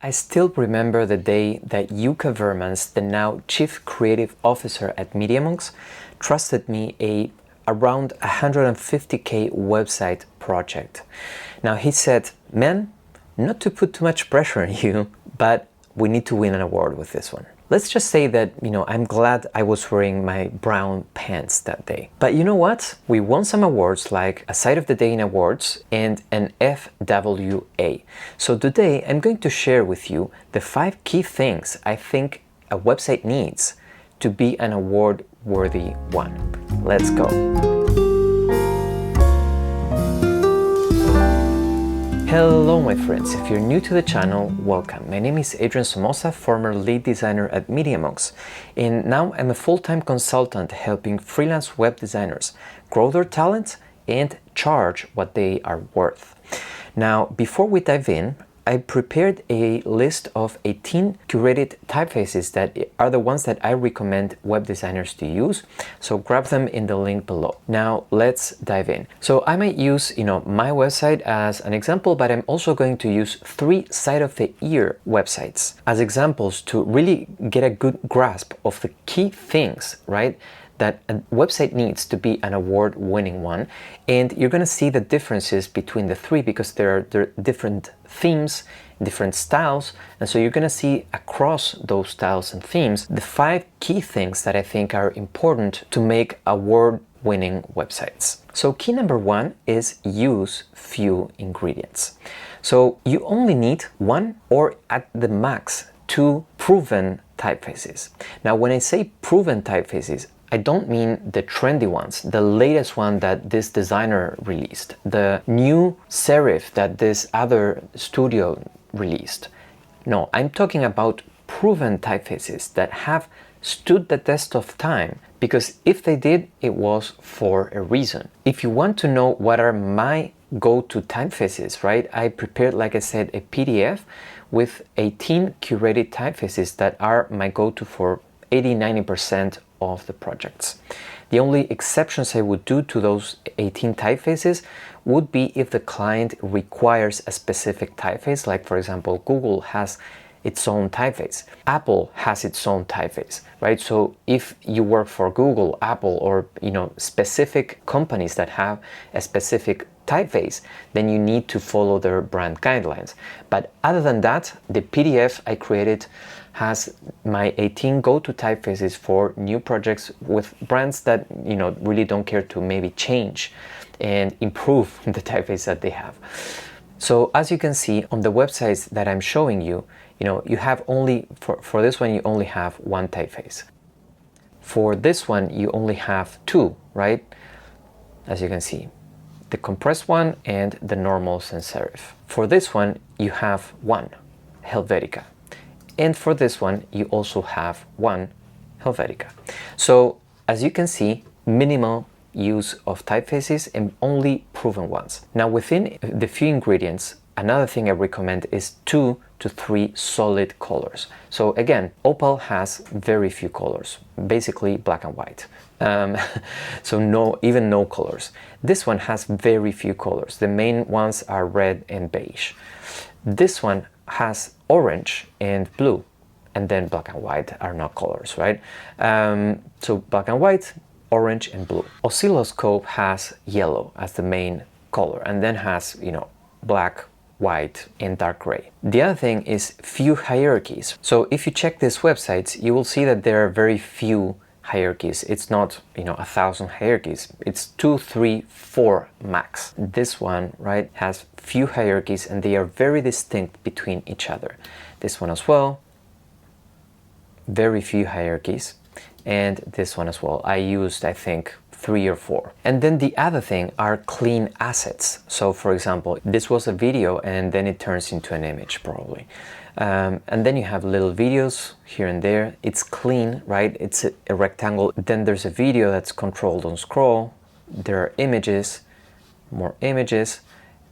I still remember the day that Yuka Vermans, the now Chief Creative Officer at Media.Monks, trusted me around 150K website project. Now he said, "Man, not to put too much pressure on you, but we need to win an award with this one." Let's just say that, I'm glad I was wearing my brown pants that day. But you know what? We won some awards like a Site of the Day in Awards and an FWA. So today I'm going to share with you the 5 key things I think a website needs to be an award-worthy one. Let's go. Hello my friends, if you're new to the channel, welcome. My name is Adrian Somoza, former lead designer at Media.Monks, and now I'm a full-time consultant helping freelance web designers grow their talent and charge what they are worth. Now, before we dive in, I prepared a list of 18 curated typefaces that are the ones that I recommend web designers to use. So grab them in the link below. Now let's dive in. So I might use, my website as an example, but I'm also going to use 3 site of the year websites as examples to really get a good grasp of the key things, right, that a website needs to be an award-winning one. And you're going to see the differences between the 3 because there are different themes, different styles, and so you're going to see across those styles and themes the 5 key things that I think are important to make award-winning websites. So key number 1 is use few ingredients. So you only need 1 or at the max 2 proven typefaces. Now when I say proven typefaces, I don't mean the trendy ones, the latest one that this designer released, the new serif that this other studio released. No, I'm talking about proven typefaces that have stood the test of time, because if they did, it was for a reason. If you want to know what are my go-to typefaces, right, I prepared, like I said, a PDF with 18 curated typefaces that are my go-to for 80-90% of the projects. The only exceptions I would do to those 18 typefaces would be if the client requires a specific typeface, like for example Google has its own typeface, Apple has its own typeface, right? So if you work for Google, Apple, or specific companies that have a specific typeface, then you need to follow their brand guidelines. But other than that, the PDF I created has my 18 go-to typefaces for new projects with brands that really don't care to maybe change and improve the typeface that they have. So as you can see on the websites that I'm showing you, you have only, for this one, you only have 1 typeface. For this one, you only have 2, right? As you can see, the compressed one and the normal sans serif. For this one, you have 1, Helvetica. And for this one, you also have 1 Helvetica. So as you can see, minimal use of typefaces and only proven ones. Now within the few ingredients, another thing I recommend is 2 to 3 solid colors. So again, Opal has very few colors, basically black and white. So even no colors. This one has very few colors. The main ones are red and beige. This one has orange and blue, and then black and white are not colors, right? So black and white, orange and blue. Oscilloscope has yellow as the main color, and then has black, white and dark gray. The other thing is few hierarchies. So if you check these websites, you will see that there are very few hierarchies. It's not 1,000 hierarchies. It's 2, 3, 4 max. This one, right, has few hierarchies and they are very distinct between each other. This one as well, very few hierarchies, and this one as well. I used, I think, 3 or 4. And then the other thing are clean assets. So for example, this was a video and then it turns into an image probably. And then you have little videos here and there. It's clean, right? It's a rectangle. Then there's a video that's controlled on scroll. There are images, more images.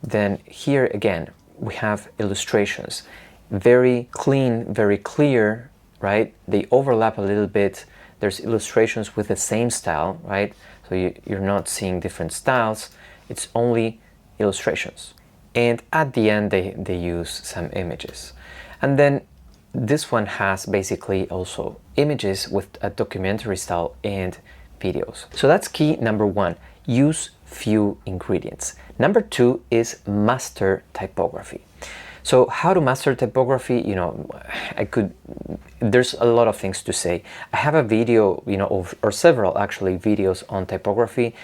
Then here again, we have illustrations. Very clean, very clear, right? They overlap a little bit. There's illustrations with the same style, right? So you're not seeing different styles. It's only illustrations. And at the end, they use some images. And then this one has basically also images with a documentary style and videos. So that's key number one, use few ingredients. Number two is master typography. So how to master typography, there's a lot of things to say. I have a video, or several actually videos on typography.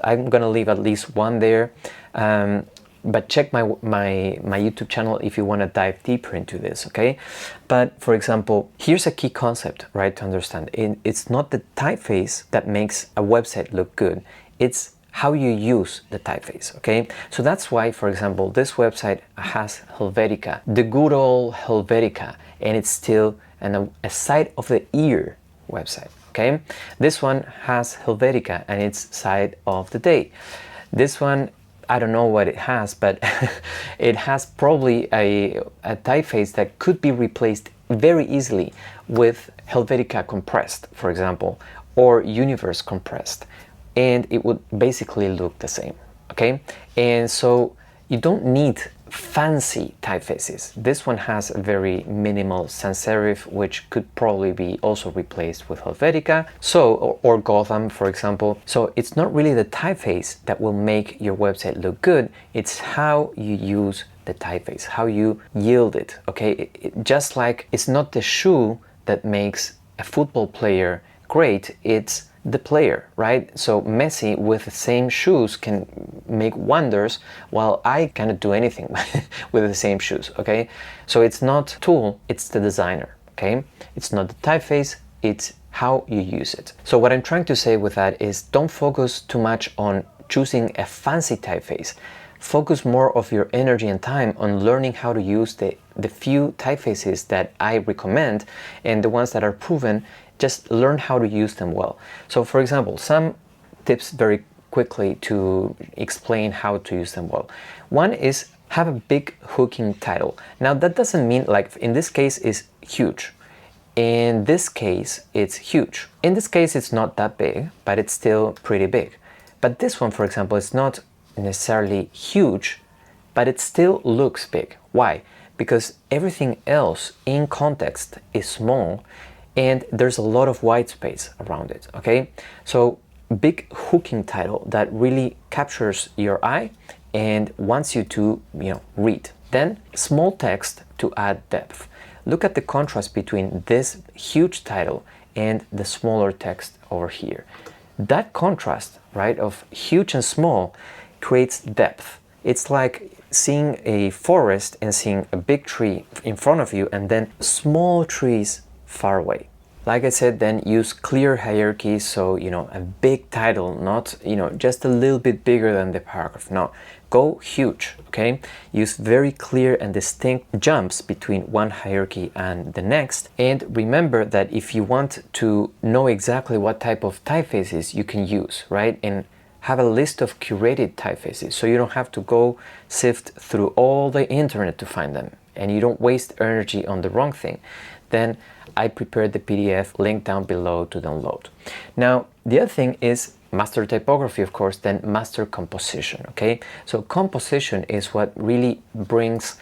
I'm gonna leave at least one there. But check my YouTube channel if you want to dive deeper into this, okay? But for example, here's a key concept, right, to understand. It's not the typeface that makes a website look good. It's how you use the typeface, okay? So that's why, for example, this website has Helvetica, the good old Helvetica, and it's still a side of the ear website, okay? This one has Helvetica and it's side of the day. This one, I don't know what it has, but it has probably a typeface that could be replaced very easily with Helvetica compressed, for example, or Universe compressed, and it would basically look the same, okay? And so you don't need fancy typefaces. This one has a very minimal sans serif, which could probably be also replaced with Helvetica, or Gotham, for example. So it's not really the typeface that will make your website look good, it's how you use the typeface, how you yield it, okay? Just like it's not the shoe that makes a football player great, it's the player, right? So Messi with the same shoes can make wonders, while I cannot do anything with the same shoes, okay? So it's not tool, it's the designer, okay? It's not the typeface, it's how you use it. So what I'm trying to say with that is don't focus too much on choosing a fancy typeface. Focus more of your energy and time on learning how to use the few typefaces that I recommend, and the ones that are proven, just learn how to use them well. So for example, some tips very quickly to explain how to use them well. One is have a big hooking title. Now that doesn't mean, like in this case is huge. In this case it's huge. In this case it's not that big, but it's still pretty big. But this one, for example, is not necessarily huge, but it still looks big. Why? Because everything else in context is small and there's a lot of white space around it, okay? So big hooking title that really captures your eye and wants you to, read. Then small text to add depth. Look at the contrast between this huge title and the smaller text over here. That contrast, right, of huge and small creates depth. It's like seeing a forest and seeing a big tree in front of you and then small trees far away. Like I said, then use clear hierarchies, so a big title, not just a little bit bigger than the paragraph. No, go huge, okay? Use very clear and distinct jumps between one hierarchy and the next. And remember that if you want to know exactly what type of typefaces you can use, right? And have a list of curated typefaces, so you don't have to go sift through all the internet to find them, and you don't waste energy on the wrong thing. Then I prepared the PDF link down below to download. Now, the other thing is master typography, of course, then master composition, okay? So composition is what really brings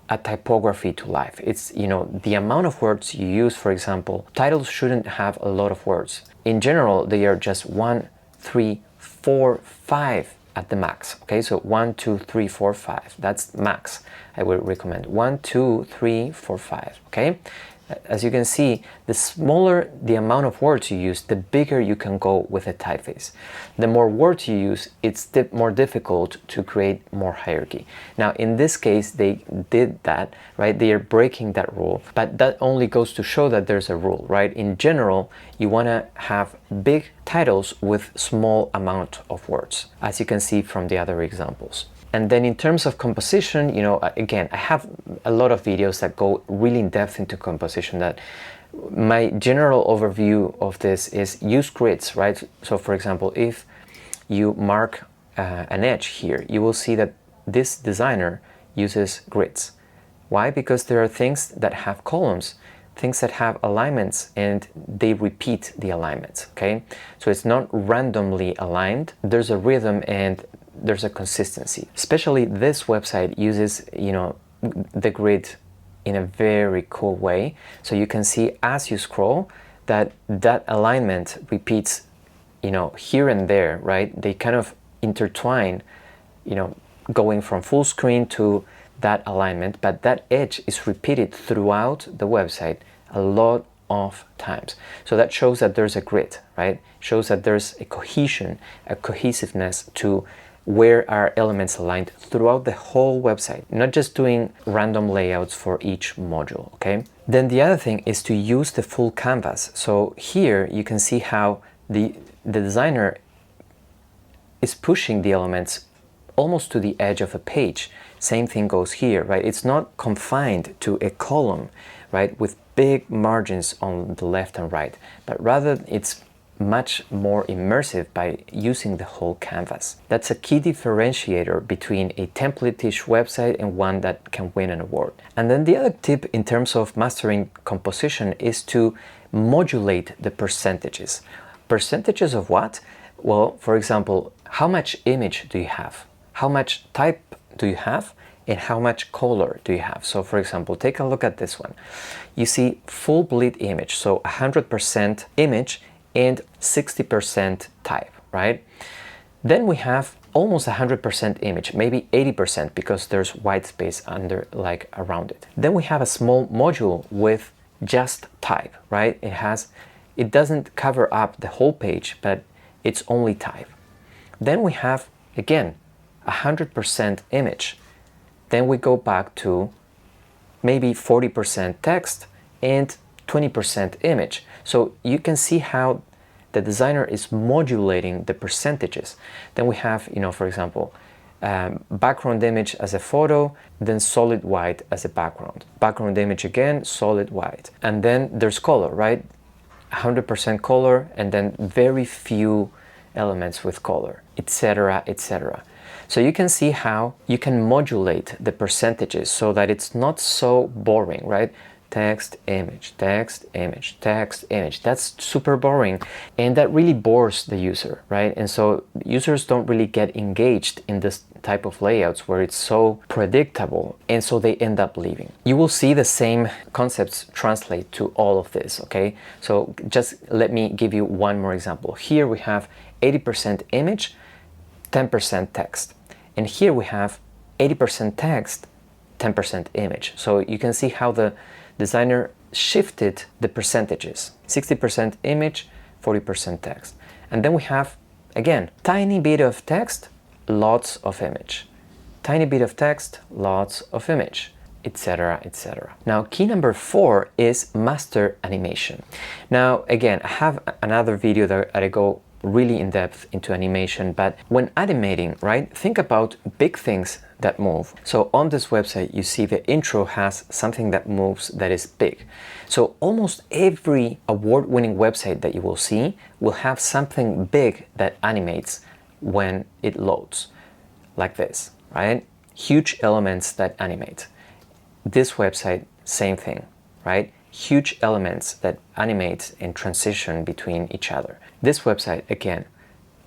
a typography to life. It's, the amount of words you use. For example, titles shouldn't have a lot of words. In general, they are just 1, 3, 4, 5 at the max, okay? So 1, 2, 3, 4, 5, that's max. I would recommend 1, 2, 3, 4, 5, okay? As you can see, the smaller the amount of words you use, the bigger you can go with a typeface. The more words you use, it's more difficult to create more hierarchy. Now, in this case, they did that, right? They are breaking that rule, but that only goes to show that there's a rule, right? In general, you want to have big titles with small amount of words, as you can see from the other examples. And then in terms of composition, again, I have a lot of videos that go really in depth into composition. That my general overview of this is use grids, right? So for example, if you mark an edge here, you will see that this designer uses grids. Why? Because there are things that have columns, things that have alignments, and they repeat the alignments, okay? So it's not randomly aligned. There's a rhythm and there's a consistency. Especially this website uses, the grid in a very cool way. So you can see as you scroll that that alignment repeats, here and there, right? They kind of intertwine, going from full screen to that alignment, but that edge is repeated throughout the website a lot of times. So that shows that there's a grid, right? Shows that there's a cohesion, a cohesiveness to where are elements aligned throughout the whole website, not just doing random layouts for each module, okay? Then the other thing is to use the full canvas. So here you can see how the designer is pushing the elements almost to the edge of a page. Same thing goes here, right? It's not confined to a column, right, with big margins on the left and right, but rather it's much more immersive by using the whole canvas. That's a key differentiator between a template-ish website and one that can win an award. And then the other tip in terms of mastering composition is to modulate the percentages. Percentages of what? Well, for example, how much image do you have? How much type do you have? And how much color do you have? So for example, take a look at this one. You see full bleed image, so 100% image and 60% type, right? Then we have almost 100% image, maybe 80% because there's white space around it. Then we have a small module with just type, right? It doesn't cover up the whole page, but it's only type. Then we have, again, 100% image. Then we go back to maybe 40% text and 20% image. So you can see how the designer is modulating the percentages. Then we have, for example, background image as a photo, then solid white as a background. Background image again, solid white. And then there's color, right? 100% color, and then very few elements with color, etc., etc. So you can see how you can modulate the percentages so that it's not so boring, right? Text, image, text, image, text, image. That's super boring, and that really bores the user, right? And so users don't really get engaged in this type of layouts where it's so predictable, and so they end up leaving. You will see the same concepts translate to all of this, okay? So just let me give you one more example. Here we have 80% image, 10% text. And here we have 80% text, 10% image. So you can see how the designer shifted the percentages. 60% image, 40% text. And then we have, again, tiny bit of text, lots of image. Tiny bit of text, lots of image, etc., etc. Now, key number 4 is master animation. Now, again, I have another video that I go really in depth into animation, but when animating, right, think about big things that move. So on this website, you see the intro has something that moves that is big. So almost every award-winning website that you will see will have something big that animates when it loads, like this, right? Huge elements that animate. This website, same thing, right? Huge elements that animate and transition between each other. This website, again,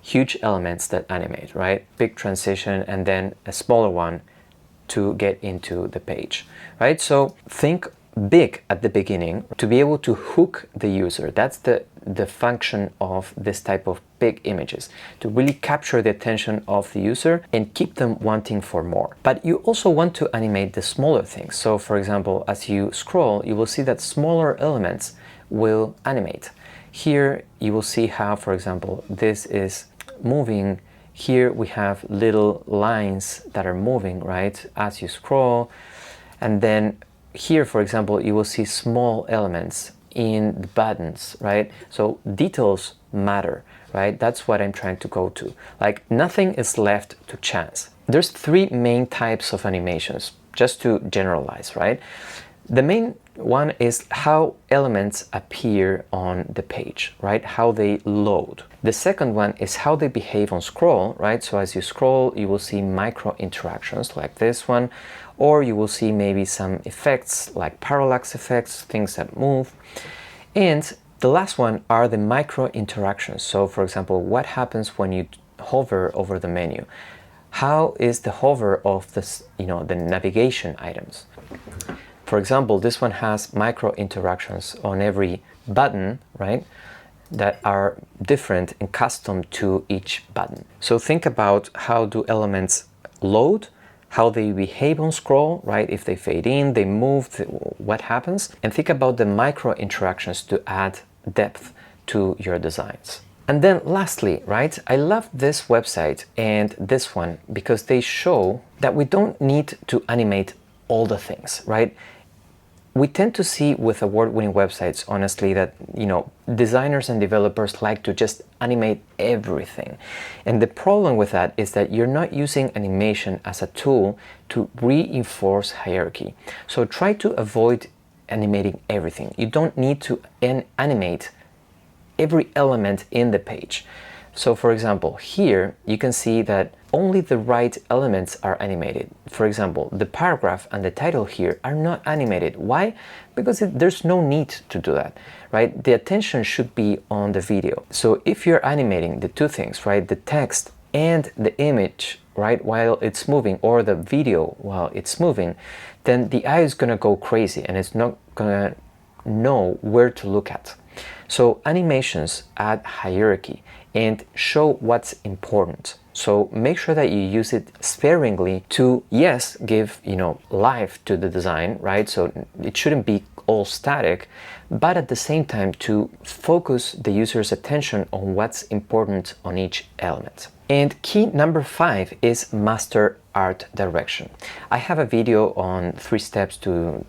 huge elements that animate, right? Big transition and then a smaller one to get into the page, right? So think big at the beginning to be able to hook the user. That's the function of this type of big images, to really capture the attention of the user and keep them wanting for more. But you also want to animate the smaller things. So for example, as you scroll, you will see that smaller elements will animate. Here you will see how, for example, this is moving. Here we have little lines that are moving, right, as you scroll. And then here, for example, you will see small elements in the buttons, right? So details matter, right? That's what I'm trying to go to. Like, nothing is left to chance. There's 3 main types of animations, just to generalize, right? The main one is how elements appear on the page, right? How they load. The second one is how they behave on scroll, right? So as you scroll, you will see micro interactions like this one, or you will see maybe some effects like parallax effects, things that move. And the last one are the micro interactions. So for example, what happens when you hover over the menu? How is the hover of this, the navigation items? For example, this one has micro interactions on every button, right? That are different and custom to each button. So think about how do elements load, how they behave on scroll, right? If they fade in, they move, what happens? And think about the micro interactions to add depth to your designs. And then lastly, right, I love this website and this one because they show that we don't need to animate all the things, right? We tend to see with award-winning websites, honestly, that, designers and developers like to just animate everything. And the problem with that is that you're not using animation as a tool to reinforce hierarchy. So try to avoid animating everything. You don't need to animate every element in the page. So for example, here you can see that only the right elements are animated. For example, the paragraph and the title here are not animated. Why? Because there's no need to do that, right? The attention should be on the video. So if you're animating the two things, right, the text and the image, right, while it's moving, or the video while it's moving, then the eye is gonna go crazy and it's not gonna know where to look at. So animations add hierarchy and show what's important. So make sure that you use it sparingly to, yes, give, life to the design, right? So it shouldn't be all static, but at the same time to focus the user's attention on what's important on each element. And key number 5 is master art direction. I have a video on 3 steps to,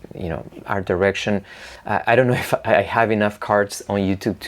art direction. I don't know if I have enough cards on YouTube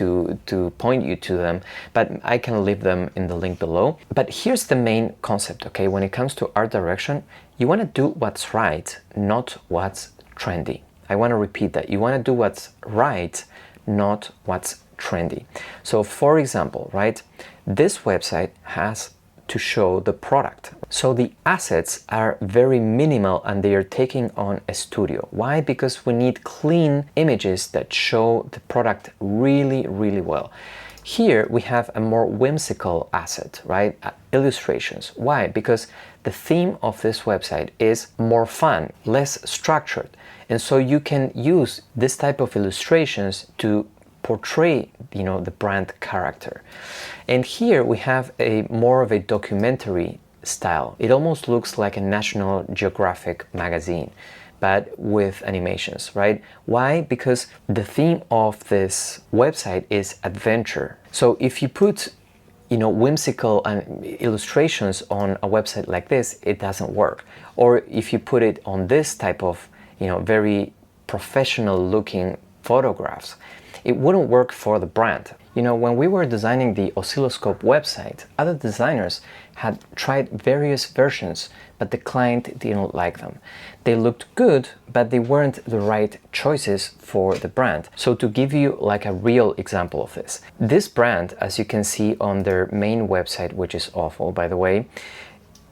to point you to them, but I can leave them in the link below. But here's the main concept, okay? When it comes to art direction, you want to do what's right, not what's trendy. I want to repeat that. You want to do what's right, not what's trendy. So for example, right, this website has to show the product. So the assets are very minimal and they are taking on a studio. Why? Because we need clean images that show the product really, really well. Here we have a more whimsical asset, right? Illustrations. Why? Because the theme of this website is more fun, less structured. And so you can use this type of illustrations to portray, the brand character. And here we have a more of a documentary style. It almost looks like a National Geographic magazine, but with animations, right? Why? Because the theme of this website is adventure. So if you put, whimsical illustrations on a website like this, it doesn't work. Or if you put it on this type of, very professional looking photographs, it wouldn't work for the brand. When we were designing the oscilloscope website, other designers had tried various versions, but the client didn't like them. They looked good, but they weren't the right choices for the brand. So to give you like a real example of this brand, as you can see on their main website, which is awful, by the way,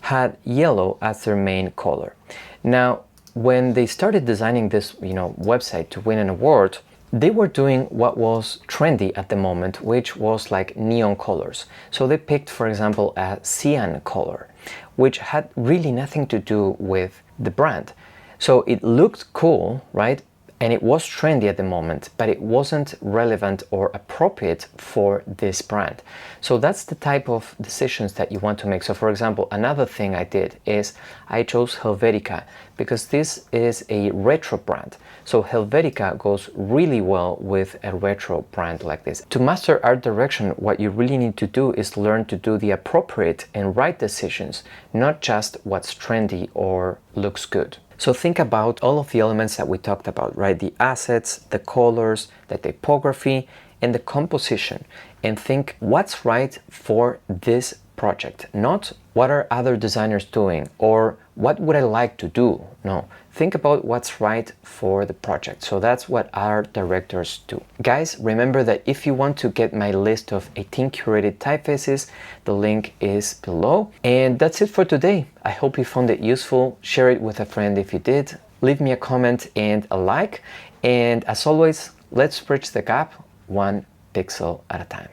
had yellow as their main color. Now, when they started designing this, website to win an award, they were doing what was trendy at the moment, which was like neon colors. So they picked, for example, a cyan color, which had really nothing to do with the brand. So it looked cool, right? And it was trendy at the moment, but it wasn't relevant or appropriate for this brand. So that's the type of decisions that you want to make. So for example, another thing I did is I chose Helvetica because this is a retro brand. So Helvetica goes really well with a retro brand like this. To master art direction, what you really need to do is learn to do the appropriate and right decisions, not just what's trendy or looks good. So think about all of the elements that we talked about, right? The assets, the colors, the typography, and the composition. And think what's right for this project, not what are other designers doing or what would I like to do. No, think about what's right for the project. So that's what art directors do. Guys, remember that if you want to get my list of 18 curated typefaces, the link is below. And that's it for today. I hope you found it useful. Share it with a friend if you did. Leave me a comment and a like. And as always, let's bridge the gap one pixel at a time.